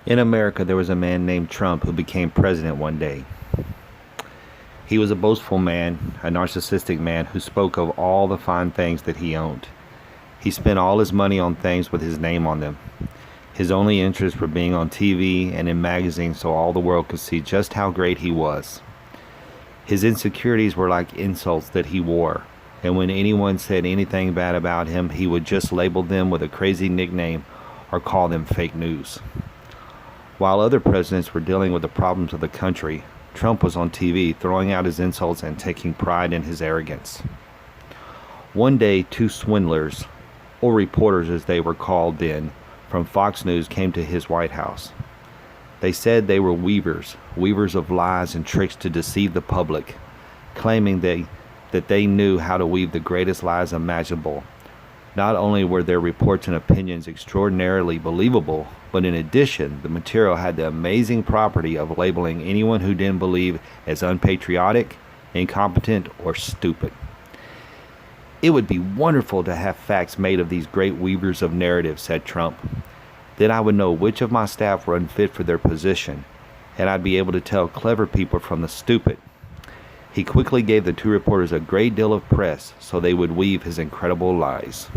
In America, there was a man named Trump who became president one day. He was a boastful man, a narcissistic man who spoke of all the fine things that he owned. He spent all his money on things with his name on them. His only interests were being on TV and in magazines so all the world could see just how great he was. His insecurities were like insults that he wore, and when anyone said anything bad about him, he would just label them with a crazy nickname or call them fake news. While other presidents were dealing with the problems of the country, Trump was on TV throwing out his insults and taking pride in his arrogance. One day, two swindlers, or reporters as they were called then, from Fox News came to his White House. They said they were weavers of lies and tricks to deceive the public, claiming that they knew how to weave the greatest lies imaginable. Not only were their reports and opinions extraordinarily believable, but in addition, the material had the amazing property of labeling anyone who didn't believe as unpatriotic, incompetent, or stupid. It would be wonderful to have facts made of these great weavers of narrative, said Trump. Then I would know which of my staff were unfit for their position, and I'd be able to tell clever people from the stupid. He quickly gave the two reporters a great deal of press so they would weave his incredible lies.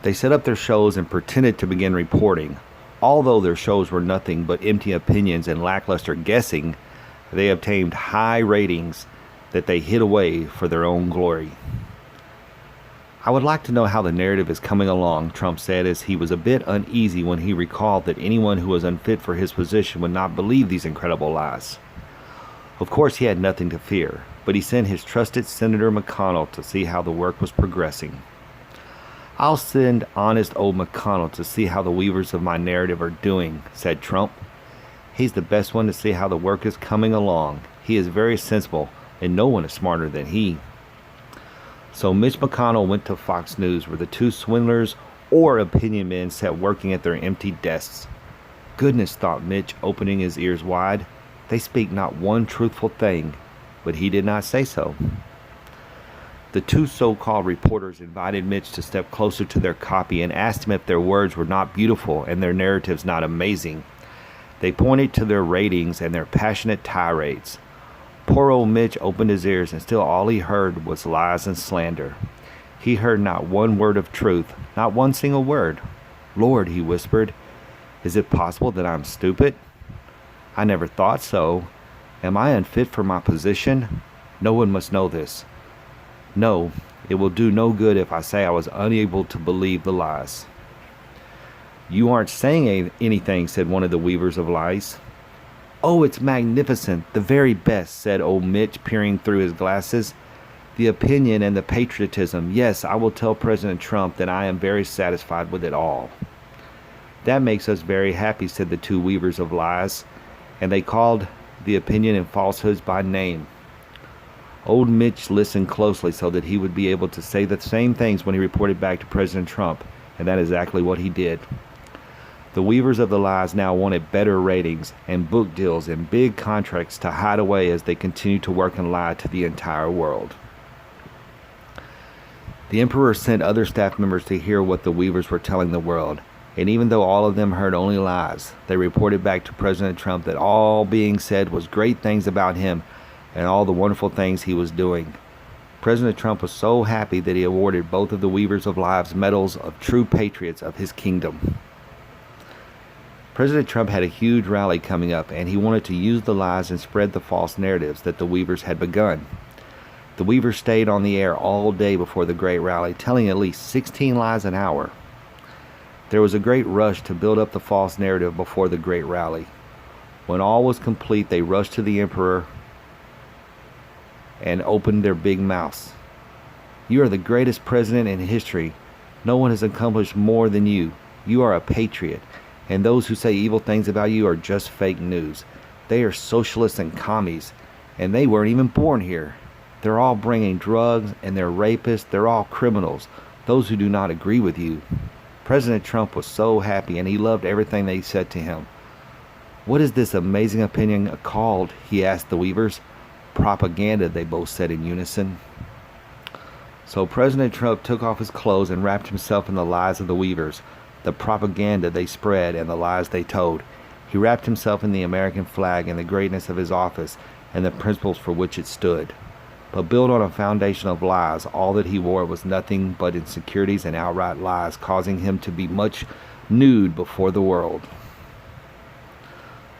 They set up their shows and pretended to begin reporting. Although their shows were nothing but empty opinions and lackluster guessing, they obtained high ratings that they hid away for their own glory. I would like to know how the narrative is coming along, Trump said, as he was a bit uneasy when he recalled that anyone who was unfit for his position would not believe these incredible lies. Of course, he had nothing to fear, but he sent his trusted Senator McConnell to see how the work was progressing. I'll send honest old McConnell to see how the weavers of my narrative are doing, said Trump. He's the best one to see how the work is coming along. He is very sensible, and no one is smarter than he. So Mitch McConnell went to Fox News, where the two swindlers or opinion men sat working at their empty desks. Goodness, thought Mitch, opening his ears wide. They speak not one truthful thing, but he did not say so. The two so-called reporters invited Mitch to step closer to their copy and asked him if their words were not beautiful and their narratives not amazing. They pointed to their ratings and their passionate tirades. Poor old Mitch opened his ears, and still all he heard was lies and slander. He heard not one word of truth, not one single word. Lord, he whispered, is it possible that I'm stupid? I never thought so. Am I unfit for my position? No one must know this. No, it will do no good if I say I was unable to believe the lies. You aren't saying anything, said one of the weavers of lies. Oh, it's magnificent, the very best, said old Mitch, peering through his glasses. The opinion and the patriotism, yes, I will tell President Trump that I am very satisfied with it all. That makes us very happy, said the two weavers of lies, and they called the opinion and falsehoods by name. Old Mitch listened closely so that he would be able to say the same things when he reported back to President Trump, and that is exactly what he did. The weavers of the lies now wanted better ratings and book deals and big contracts to hide away as they continued to work and lie to the entire world. The emperor sent other staff members to hear what the weavers were telling the world, and even though all of them heard only lies, they reported back to President Trump that all being said was great things about him and all the wonderful things he was doing. President Trump was so happy that he awarded both of the weavers of lies medals of true patriots of his kingdom. President Trump had a huge rally coming up, and he wanted to use the lies and spread the false narratives that the weavers had begun. The weavers stayed on the air all day before the great rally, telling at least 16 lies an hour. There was a great rush to build up the false narrative before the great rally. When all was complete, they rushed to the emperor and opened their big mouths. You are the greatest president in history. No one has accomplished more than you. You are a patriot, and those who say evil things about you are just fake news. They are socialists and commies, and they weren't even born here. They're all bringing drugs, and they're rapists. They're all criminals, those who do not agree with you. President Trump was so happy, and he loved everything they said to him. What is this amazing opinion called? He asked the weavers. Propaganda, they both said in unison. So President Trump took off his clothes and wrapped himself in the lies of the weavers. the propaganda they spread and the lies they told. He wrapped himself in the American flag and the greatness of his office and the principles for which it stood. But built on a foundation of lies, all that he wore was nothing but insecurities and outright lies, causing him to be much nude before the world.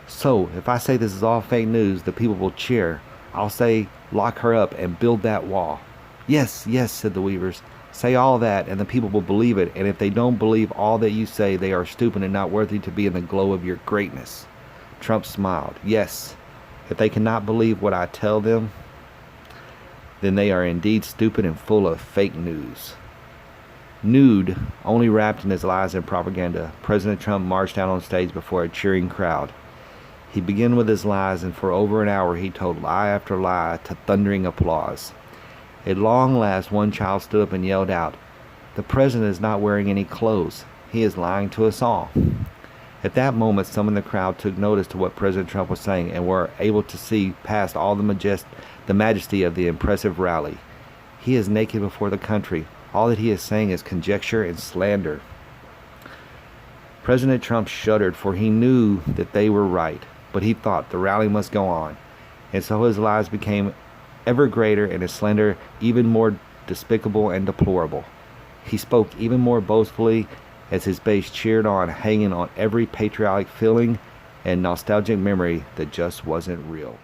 So, if I say this is all fake news, the people will cheer. I'll say, lock her up and build that wall. Yes, yes, said the weavers. Say all that and the people will believe it, and if they don't believe all that you say, they are stupid and not worthy to be in the glow of your greatness. Trump smiled. Yes, if they cannot believe what I tell them, then they are indeed stupid and full of fake news. Nude, only wrapped in his lies and propaganda, President Trump marched out on stage before a cheering crowd. He began with his lies, and for over an hour he told lie after lie to thundering applause. At long last, one child stood up and yelled out, "The president is not wearing any clothes. He is lying to us all." At that moment, some in the crowd took notice to what President Trump was saying and were able to see past all the majesty of the impressive rally. He is naked before the country. All that he is saying is conjecture and slander. President Trump shuddered, for he knew that they were right, but he thought the rally must go on, and so his lies became ever greater and his slander even more despicable and deplorable. He spoke even more boastfully as his base cheered on, hanging on every patriotic feeling and nostalgic memory that just wasn't real.